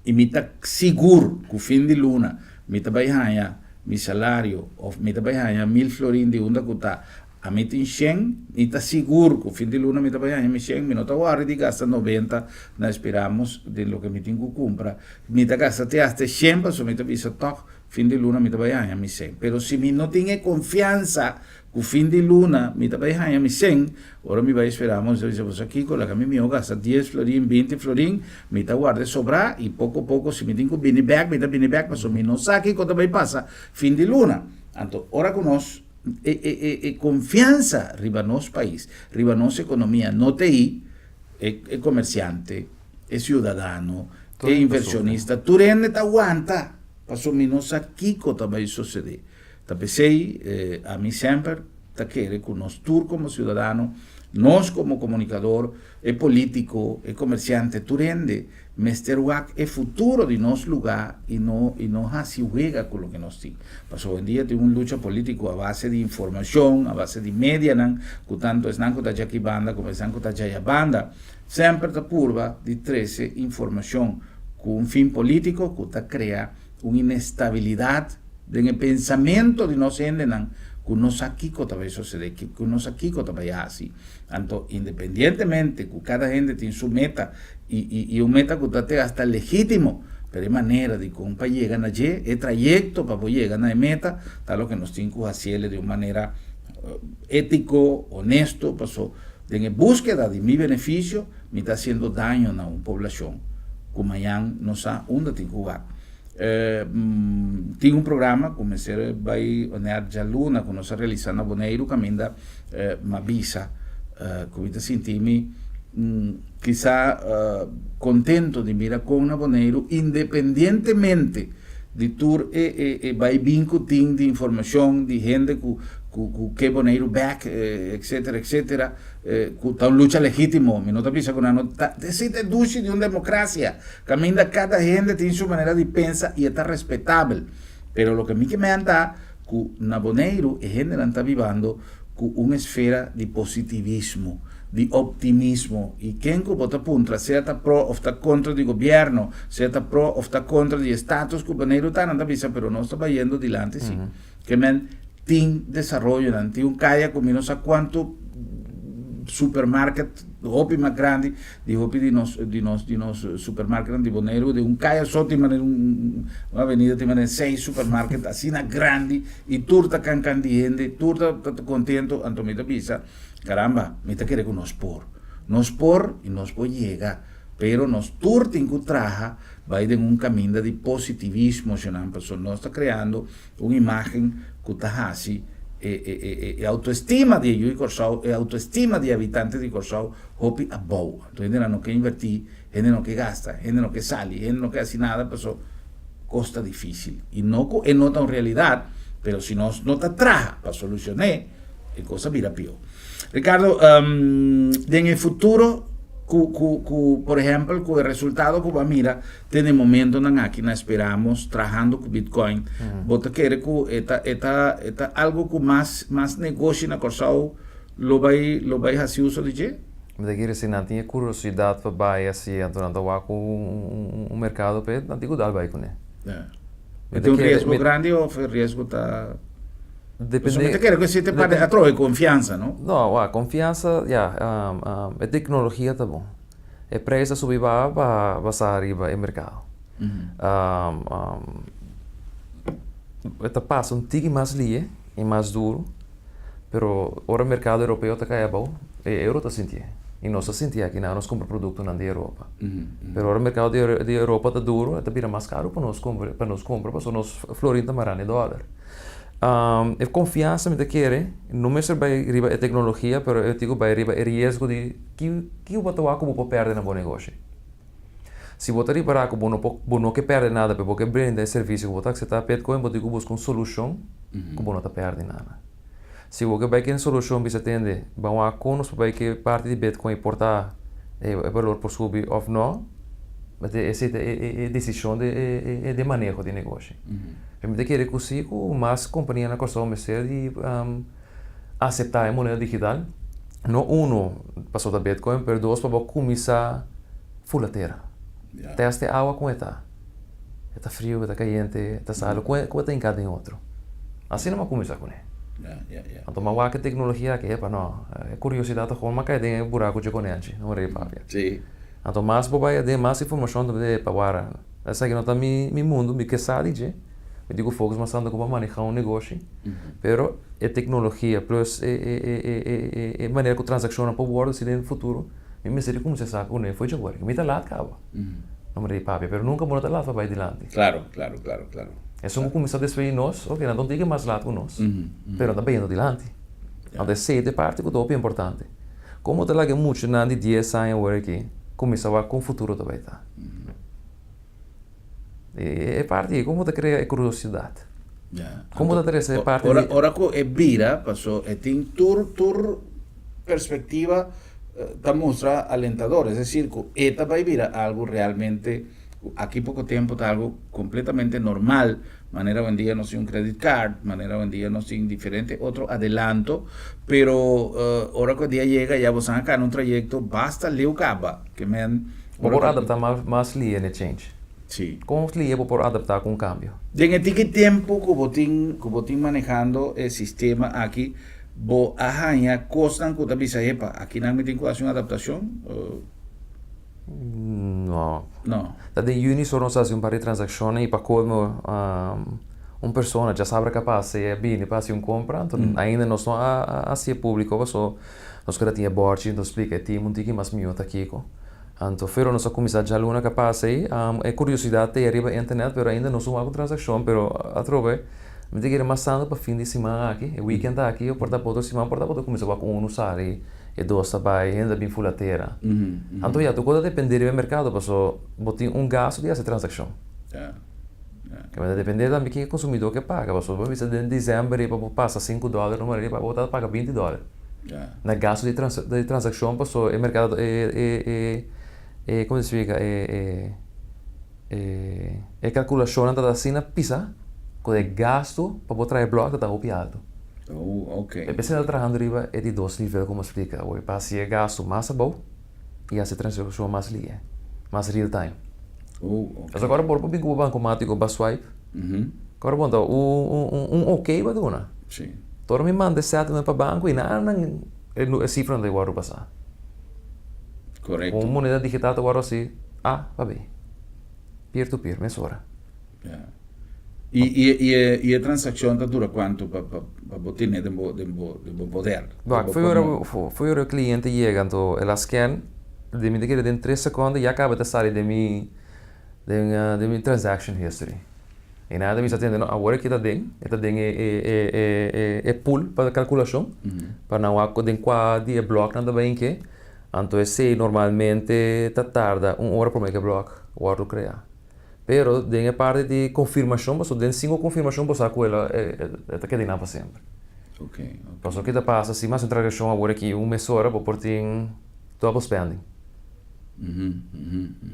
Speaker 1: e me está seguro que o fim de luna, me vai ganhar meu salário, ou me vai ganhar 1.000 florins de onda que está. A mim tem 100, e está seguro que o fim de luna me está pagando 100, me não está guardando e gasta 90, nós esperamos de lo que me tem que comprar. Me está gastando até 100, para me está dizendo, fim de luna me está pagando 100. Pero se me não tem confiança que o fim de luna me está pagando 100, agora me vai esperamos, eu disse, aqui, com a minha gasta 10 florim, 20 florim, me está guardando sobrar, e pouco a pouco, se me tem que vir back, me está vir back, mas me não sabe quando vai passar fim de luna. Então, ora conosco, confianza riba nos país, riba nos economia, no TI, è commerciante, è ciudadano, è inversionista, tu rende aguanta, passo menos aqui cosa vai succedere. Tapesei, a mí sempre, ta quere con nos tur como ciudadano, nos como comunicador, è politico, è commerciante, tu rende, Mr. Wack è futuro di nos lugar y no si juega con lo que nos tiene. Pues hoy en día tiene una lucha política a base de información, a base de media, que tanto es nanco ta aquí banda como es nanco ta ya banda, siempre ta purva de 13 información con un fin político que ta crea una inestabilidad en el pensamiento de nos endenan que nos aquí cosa va a suceder, que nos aquí cosa va a así. Tanto independientemente que cada gente tiene su meta y un meta que está hasta legítimo, pero hay manera de que un país llegue allí, el trayecto para poder llegar a la meta, tal lo que nos tiene que hacer de una manera ético, honesto, pasó en búsqueda de mi beneficio, me está haciendo daño a una población, que mañana no sabe dónde tiene que jugar. Tinha um programa, comecei vai onear já luna, quando nós realizando a Boneiro, caminda uma visa, que eu senti-me quizá contento de mirar com a Boneiro, independentemente de tur vai vinco ting de informação de gente que Boneiro back, etc, etc, que está uma luta legítima, me nota pisa com a nota, decide duche de uma democracia, caminda cada gente tem sua maneira de pensar e está respeitável, pero lo que me anda que na Boneiro a gente não está vivendo com uma esfera de positivismo, de optimismo, e quem que vota contra, seja está pro ou está contra do governo, seja está pro ou está contra do status que o Boneiro está, não está visa, pero nós está indo adiante, sim, que tem desenvolvimento, não tem caia com não sei quanto supermarket, hopi mais grande, de hopi de nos supermarket de Boneiro, de caia só tem uma avenida tem 6 supermarket, assim na grande, e turta can de gente, turta contento, antomita pisa, caramba, me está querendo nos por e nos pode chegar, pero nos turta em que traja, vai de um caminho de positivismo, nós está criando uma imagem que está assim, autoestima de eu e Corsau, autoestima de habitantes de Corsau, hopi a boa. Então, gente não quer invertir, gente não quer gastar, gente não quer sair, gente não quer assim nada, pessoal, costa difícil. E não é uma realidade, mas se nós não está traja para solucionar, a coisa vira pior. Ricardo, no futuro, por exemplo, com o resultado que vamos mirar, tem momento na máquina, esperamos, trabajando com Bitcoin, você quer que eta algo que mais negócio na Corsau, lo vai fazer uso de quê?
Speaker 2: Mas quer dizer, não tinha curiosidade para vai assim, durante o mercado, mas não tinha cuidado vai com ele.
Speaker 1: Tem um risco grande ou o risco está...
Speaker 2: Depende.
Speaker 1: Você quer que você te atrove confiança, não?
Speaker 2: Não, a confiança, a tecnologia tá bom. A preço subir vai sair arriba no mercado. Esta passa tigre mais lié e mais duro, pero ora o mercado europeu tá caia bom, e euro tá sentir. E nós sentir aqui não, nós compra produto na Europa. Pero ora o mercado de Europa tá duro, tá vira mais caro para nós comprar, para nós florinta marane dólar. A confiança me quer, não me serve riba a tecnologia, pero eu digo vai riba o risco de que o botar como para perder na bom negócio. Se botar riba como não que perde nada, porque brinde serviço, botar que você tá Bitcoin, botar que busca uma solução, como não tá perde nada. Se você vai que solução você atende, vão a conos para que parte de Bitcoin importar o valor por subir ou não, mas essa é a decisão de manejo de negócio. Eu quero que mais companhias na Corsau me de aceitar a moeda digital. Não passou da Bitcoin, mas dois para começar full a terra. Teste água com eta. Está frio, está quente, está salo, com eta em cada outro. Assim não vai começar com ele. Então, mas a tecnologia aqui é para não. É curiosidade de como cai dentro buraco de conente, não é para
Speaker 1: Sim.
Speaker 2: Então, mais para dar mais informação para para essa que não está mi mundo, me que sabe de. Eu digo focos mas ando como manejar um negócio, pero a tecnologia plus a maneira que transaciona para o world se no futuro, me seria como se sabe, não foi de agora, que me está lá acaba, não me dei papi, pero nunca vou estar lá para vai adiante.
Speaker 1: Claro.
Speaker 2: É só começar a despedir nós, ok, não tem que mais lá com nós, pero está bem adiante. Então essa é parte que é importante. Como está lá que muito na de 10 anos aqui, começar com o futuro também tá. É parte como te cria curiosidade. Como te interessa parte.
Speaker 1: Ora que vira, passou, tem tur perspectiva da mostra alentadora, es decir, que esta vai virar algo realmente, aqui pouco tempo está algo completamente normal, maneira hoje em dia não tem um credit card, maneira hoje em dia não tem diferente outro adelanto, pero ora que o dia chega, já você acá num trajeto, basta ler o caba, que men...
Speaker 2: Por adaptar mais linha de change.
Speaker 1: Sim.
Speaker 2: Como se liga para adaptar com o câmbio?
Speaker 1: Desde que tempo que você manejando o sistema aqui, você arranha costas que você pensa, epa, aqui não tem que fazer uma adaptação?
Speaker 2: Não.
Speaker 1: Não.
Speaker 2: De Uni só nós fazemos para transações e para como uma pessoa já sabe capaz de bem para fazer uma compra, então ainda não estamos a ser público, só nós queremos ter board, nós explica, tem muito que mais miúdo aqui, Então, pero nós começamos já luna capaz aí, é curiosidade ter arriba a internet, pero ainda não sou uma transação, pero a trove, me diga mais santo para fim de semana aqui, é weekend aqui, eu porta para outra semana, porta para começar com um usar e dois trabalho, ainda bem fulateira. Então, já tu pode depender do mercado, porque botar gasto de essa transação. Que vai depender também quem é consumidor que paga, porque você em dezembro e para passar $5, não vai para botar paga $20. Na gasto de transação, porque o mercado como se explica, calculação da assina pisa, com o gasto para botar o bloco está copiado.
Speaker 1: Ok.
Speaker 2: E pensando trabalhando riba é de dois níveis, como explica, o passe é gasto mais bom e a transação mais liga, mais real time.
Speaker 1: Okay.
Speaker 2: Agora por o banco automático para swipe. Agora bom, ok vai dona.
Speaker 1: Sim.
Speaker 2: Todo me manda certo para banco e nada é cifra de guardo passar.
Speaker 1: Correto.
Speaker 2: Com moneda digital agora assim, vai bem. Peer to peer, mesura.
Speaker 1: E a transação dura quanto para botar de poder?
Speaker 2: Foi o cliente chega, então ela scan, de me dizer em 3 segundos e acaba de sair de minha transaction history. E nada me está tendo, agora que está dentro é pool para calculação, para não há de quadro bloco nada bem que, então se normalmente tarda 1 hora para make bloco, o hora criar. Pero tem a parte de confirmação, mas tem 5 confirmações para saber ela é que para sempre.
Speaker 1: Ok.
Speaker 2: Mas o que passa se mais transação agora que 1 mês hora para por ter double spending.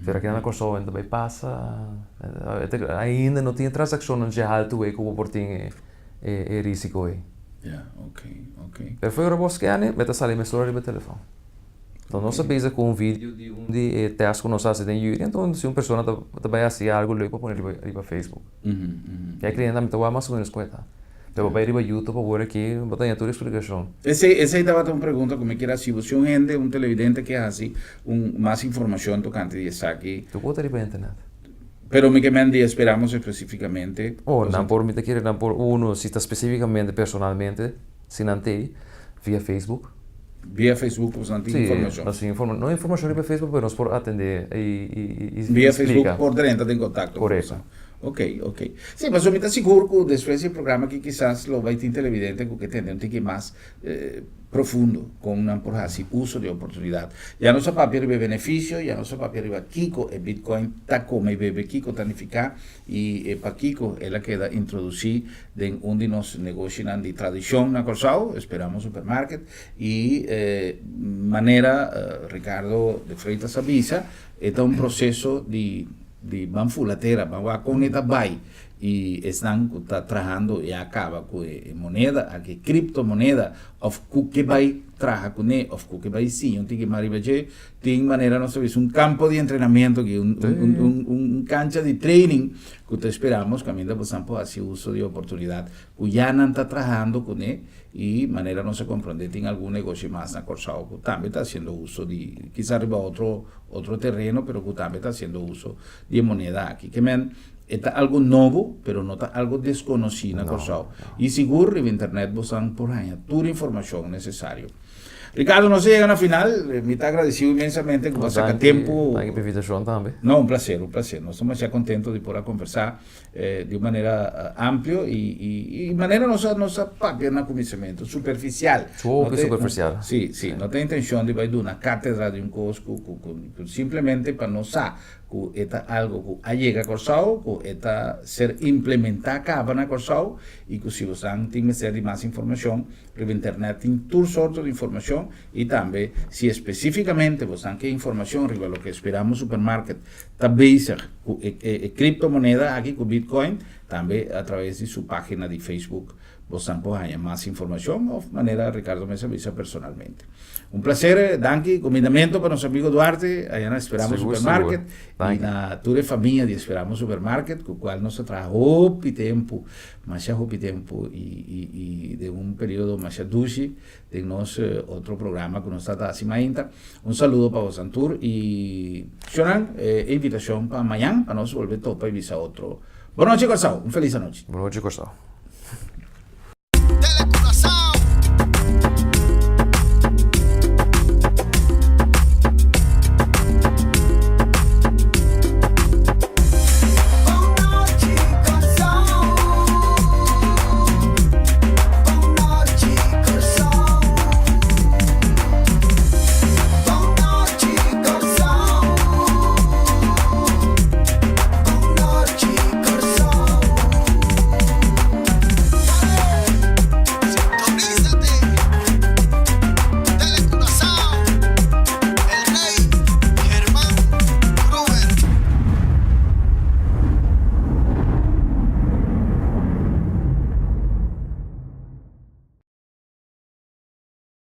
Speaker 2: Pero aqui na corso também passa, ainda não tem transação não já alto é como por ter risco aí.
Speaker 1: Ok.
Speaker 2: Pero foi o robô scan, meta sala mês hora de telefone. Então, nós sabemos com um vídeo de teste que nós fazemos em YouTube, então se uma pessoa também assim algo legal para pôr para Facebook. E a cliente também está mais ou menos coisa. Então, vai para YouTube agora aqui, botar em toda a explicação.
Speaker 1: Essa estava uma pergunta como que era se você gente televidente que assim mais informação tocante disso aqui.
Speaker 2: Tu pode ir para a internet.
Speaker 1: Pero me que mande esperamos especificamente.
Speaker 2: Não por mim te querer não por uno se está especificamente personalmente, se não tem via Facebook.
Speaker 1: Via Facebook bastante informação.
Speaker 2: Assim, não informação via Facebook, mas nós por atender e
Speaker 1: via
Speaker 2: explica.
Speaker 1: Facebook por dentro tem contato.
Speaker 2: Correto.
Speaker 1: Ok. Sim, mas eu me estou seguro que depois desse programa que quizás lo vai ter televidente que tem um tique mais profundo com por assim uso de oportunidade. Já não só papel de benefício, já não só papel de Kiko e Bitcoin tá como e bebe Kiko tanificar e para Kiko ela queda introduzir em de nossos negócios de tradição na Corsao, esperamos supermarket e maneira Ricardo de Freitas avisa, é um processo de banfulatera, com esta vai e estão trabalhando e acaba com moneda, aqui criptomoneda, of que vai trabalhar com ele, of que vai sim, tem que maribaje, tem maneira nós sabemos campo de treinamento que cancha de training que esperamos que ainda possamos fazer uso de oportunidade, que já não está trabalhando com ele e maneira não se compreender tem algum negócio mais na Corsao que também está fazendo uso de quizás arriba outro terreno, pero que também está fazendo uso de moneda aqui, que está algo novo, pero não está algo desconhecido na Corsao. E seguro en internet você por aí toda a informação necessária. Ricardo, nós chegamos na final, me está agradecido imensamente que você saca tempo.
Speaker 2: Thank you por invitação também.
Speaker 1: Não, um prazer. Nós estamos já contentes de poder conversar de uma maneira ampla e maneira nossa papel no conhecimento, superficial.
Speaker 2: Superficial.
Speaker 1: Sim, não tem intenção de vai dar uma cátedra de curso, simplesmente para nós que é algo que chega a Corsao, que é ser implementado na Corsao e que se você tem de mais informação, pela internet tem toda sorte de informação e também, se especificamente você quer informação sobre o que esperamos no supermarket, também com criptomoeda aqui com Bitcoin, também através de sua página de Facebook, você pode ter mais informação ou de maneira Ricardo me avisa personalmente. Um prazer, danke, convidamento para nosso amigo Duarte, allá esperamos supermarket e na toda a família de esperamos supermarket, com o qual nós trabalhamos tempo, mais tempo e de período mais dulce, de nosso outro programa que nós está acima ainda. Saludo para o Santur e Xonan, invitação para amanhã, para nós volver para avisar outro. Boa noite, Corsao. Feliz noite.
Speaker 2: Boa noite, Corsao.